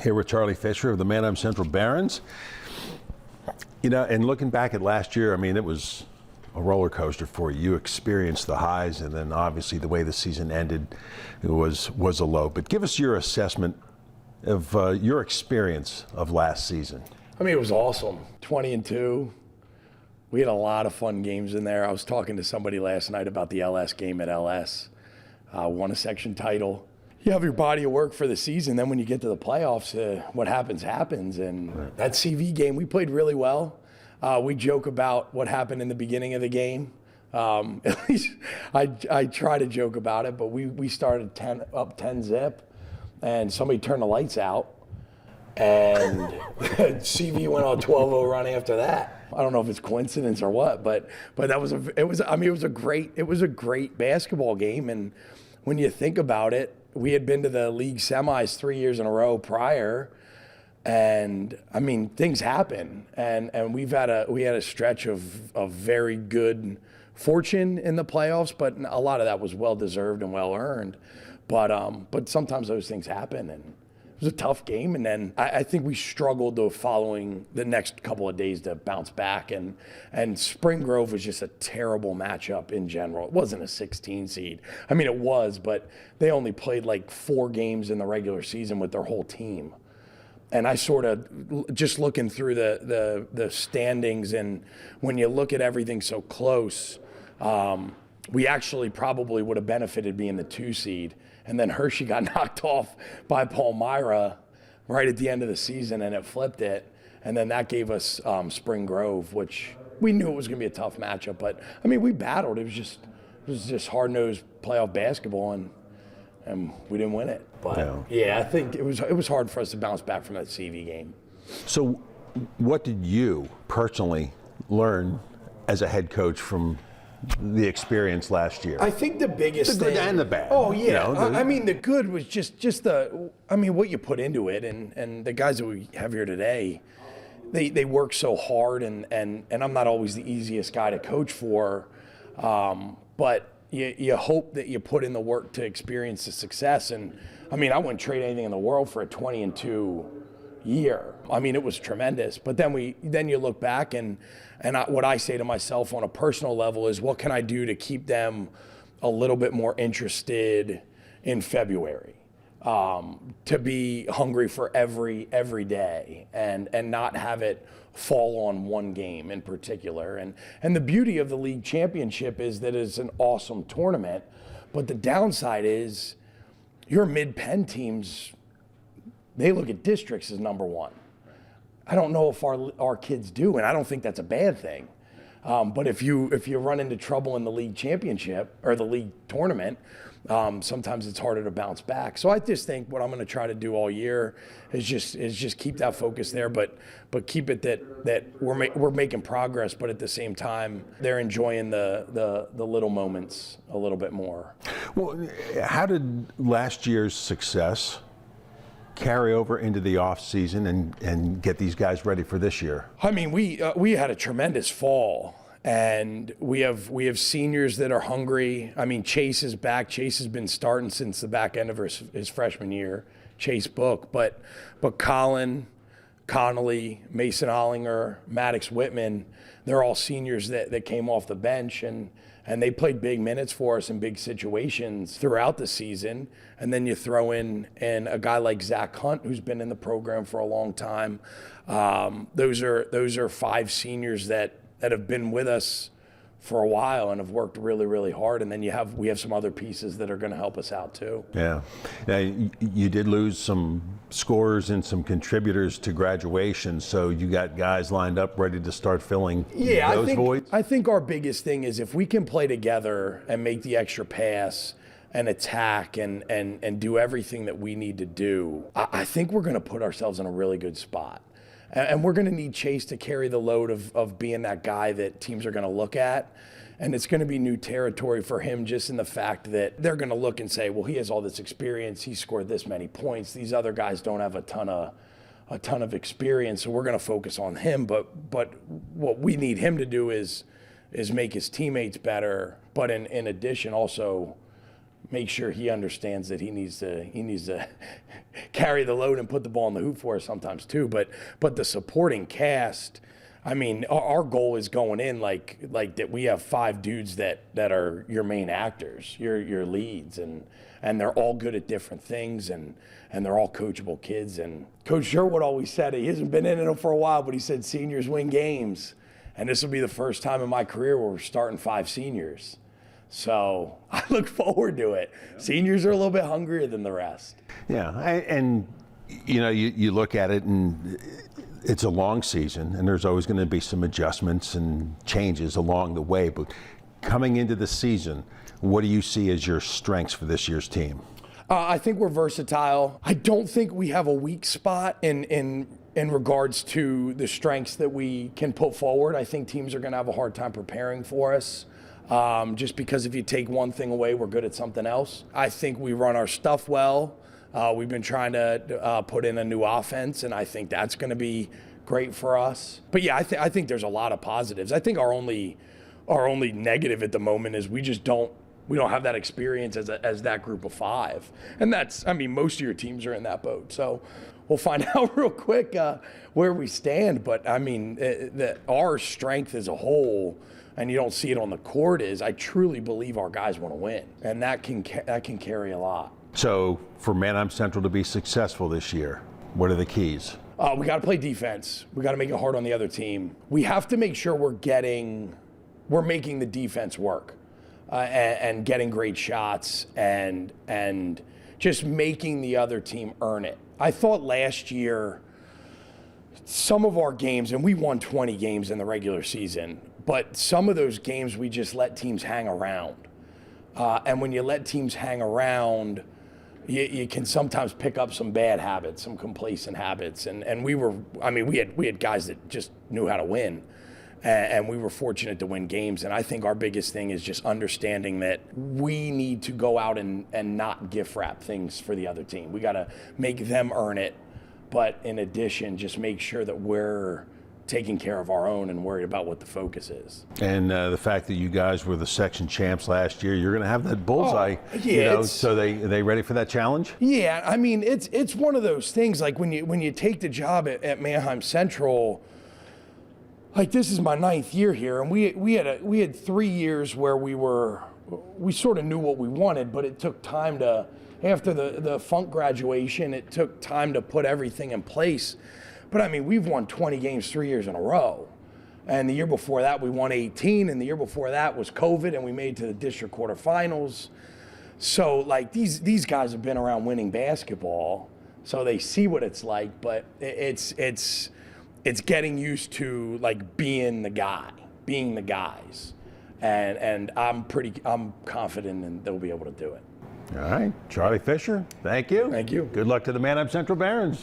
Here with Charlie Fisher of the Manheim Central Barons. You know, and looking back at last year, I mean, it was a roller coaster for you. You experienced the highs, and then obviously the way the season ended, it was a low. But give us your assessment of your experience of last season. I mean, it was awesome. 20-2. We had a lot of fun games in there. I was talking to somebody last night about the LS game at LS. Won a section title. You have your body of work for the season. Then when you get to the playoffs, what happens, happens. And right. That CV game, we played really well. We joke about what happened in the beginning of the game. At least I try to joke about it, but we started 10 zip, and somebody turned the lights out, and CV went on a 12-0 run after that. I don't know if it's coincidence or what, but it was a great basketball game. And when you think about it, we had been to the league semis 3 years in a row prior, and I mean, things happen, and we had a stretch of very good fortune in the playoffs, but a lot of that was well deserved and well earned. But sometimes those things happen, and it was a tough game. And then I think we struggled though following the next couple of days to bounce back, and Spring Grove was just a terrible matchup in general. It wasn't a 16 seed. I mean, it was, but they only played like 4 games in the regular season with their whole team. And I sort of, just looking through the standings, and when you look at everything so close, we actually probably would have benefited being the 2 seed. And then Hershey got knocked off by Palmyra right at the end of the season, and it flipped it. And then that gave us Spring Grove, which we knew it was going to be a tough matchup. But, I mean, we battled. It was just hard-nosed playoff basketball, and we didn't win it. But, yeah, I think it was hard for us to bounce back from that CV game. So what did you personally learn as a head coach from the experience last year? I think the biggest the good thing, and the bad. Oh yeah, you know, I mean the good was just what you put into it, and the guys that we have here today, they work so hard, and I'm not always the easiest guy to coach for, but you hope that you put in the work to experience the success. And I mean, I wouldn't trade anything in the world for a 20-2 year. I mean, it was tremendous. But then you look back, and what I say to myself on a personal level is, what can I do to keep them a little bit more interested in February, to be hungry for every day, and not have it fall on one game in particular. And the beauty of the league championship is that it's an awesome tournament, but the downside is your mid-Penn teams, they look at districts as number one. I don't know if our kids do, and I don't think that's a bad thing. But if you run into trouble in the league championship or the league tournament, sometimes it's harder to bounce back. So I just think what I'm going to try to do all year is just keep that focus there, but keep it that we're making progress, but at the same time they're enjoying the little moments a little bit more. Well, how did last year's success carry over into the off season and get these guys ready for this year? I mean, we had a tremendous fall, and we have seniors that are hungry. I mean, Chase is back. Chase has been starting since the back end of his freshman year. Chase Book, but Colin, Connolly, Mason Ollinger, Maddox Whitman, they're all seniors that came off the bench, and they played big minutes for us in big situations throughout the season. And then you throw in a guy like Zach Hunt, who's been in the program for a long time. Those are 5 seniors that have been with us for a while and have worked really, really hard. And then we have some other pieces that are going to help us out too. Yeah. Now, you did lose some scorers and some contributors to graduation, so you got guys lined up ready to start filling those voids? I think our biggest thing is if we can play together and make the extra pass and attack and do everything that we need to do, I think we're going to put ourselves in a really good spot. And we're going to need Chase to carry the load of being that guy that teams are going to look at. And it's going to be new territory for him, just in the fact that they're going to look and say, well, he has all this experience. He scored this many points. These other guys don't have a ton of experience, so we're going to focus on him. But what we need him to do is make his teammates better. But in addition, also make sure he understands that he needs to carry the load and put the ball in the hoop for us sometimes too. But the supporting cast, I mean, our goal is going in like that. We have 5 dudes that are your main actors, your leads, and they're all good at different things, and they're all coachable kids. And Coach Sherwood always said it. He hasn't been in it for a while, but he said seniors win games, and this will be the first time in my career where we're starting 5 seniors. So I look forward to it. Yeah. Seniors are a little bit hungrier than the rest. Yeah, and you look at it, and it's a long season, and there's always going to be some adjustments and changes along the way. But coming into the season, what do you see as your strengths for this year's team? I think we're versatile. I don't think we have a weak spot in regards to the strengths that we can put forward. I think teams are going to have a hard time preparing for us. Just because if you take one thing away, we're good at something else. I think we run our stuff well. We've been trying to put in a new offense, and I think that's going to be great for us. But yeah, I think there's a lot of positives. I think our only negative at the moment is we don't have that experience as that group of 5, and that's, I mean, most of your teams are in that boat. So we'll find out real quick where we stand. But I mean, our strength as a whole, and you don't see it on the court, is I truly believe our guys want to win, and that can carry a lot. So for Manheim Central to be successful this year, what are the keys? We got to play defense. We got to make it hard on the other team. We have to make sure we're making the defense work, and getting great shots, and just making the other team earn it. I thought last year some of our games, and we won 20 games in the regular season, but some of those games we just let teams hang around. And when you let teams hang around, you can sometimes pick up some bad habits, some complacent habits. And we had guys that just knew how to win. And we were fortunate to win games. And I think our biggest thing is just understanding that we need to go out and not gift wrap things for the other team. We got to make them earn it. But in addition, just make sure that we're taking care of our own and worried about what the focus is. And the fact that you guys were the section champs last year, you're going to have that bullseye. So they ready for that challenge? Yeah, I mean, it's one of those things, like when you take the job at Manheim Central, like this is my 9th year here, and we had 3 years where we sort of knew what we wanted, but it took time to, after the Funk graduation, it took time to put everything in place. But I mean, we've won 20 games 3 years in a row. And the year before that, we won 18. And the year before that was COVID, and we made it to the district quarterfinals. So like these guys have been around winning basketball, so they see what it's like. But it's getting used to like being the guys. And I'm confident and they'll be able to do it. All right, Charlie Fisher, thank you. Thank you. Good luck to the Manheim Central Barons.